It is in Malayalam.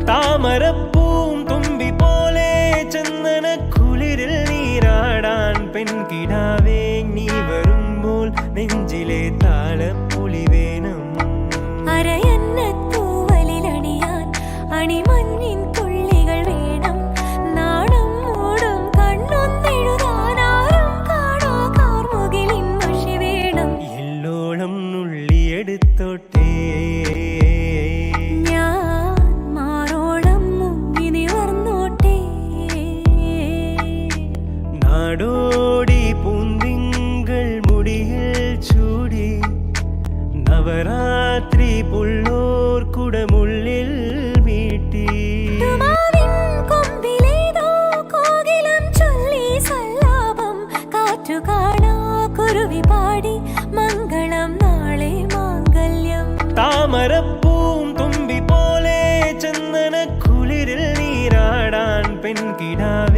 താമരപ്പൂം തുമ്പി പോലെ ചന്ദന കുളിരിൽ നീരാടാൻ പെൺകിടാവേ നീ വരുമ്പോൾ നെഞ്ചിലെ താളപ്പുളി വേണം അരയന്നത്തൂവലിലണിയാൻ അണിമഞ്ഞിൻ തുള്ളികൾ വേണം നാണം മൂടും കണ്ണൊന്നെഴുതാൻ ആരും കാണാ കാർമുകിലിൻ മഷി വേണം എല്ലോളം നുള്ളിയെടുത്തോട്ടേ നാടോടി പൂന്തിങ്കൾ മുടിയിൽ ചൂടി നവരാത്രി പുള്ളോർ കുടമുള്ളിൽ വീട്ടി താമരപ്പൂം തുമ്പി പോലെ ചന്ദന കുളിരിൽ നീരാടാൻ പെൺകിടാവേ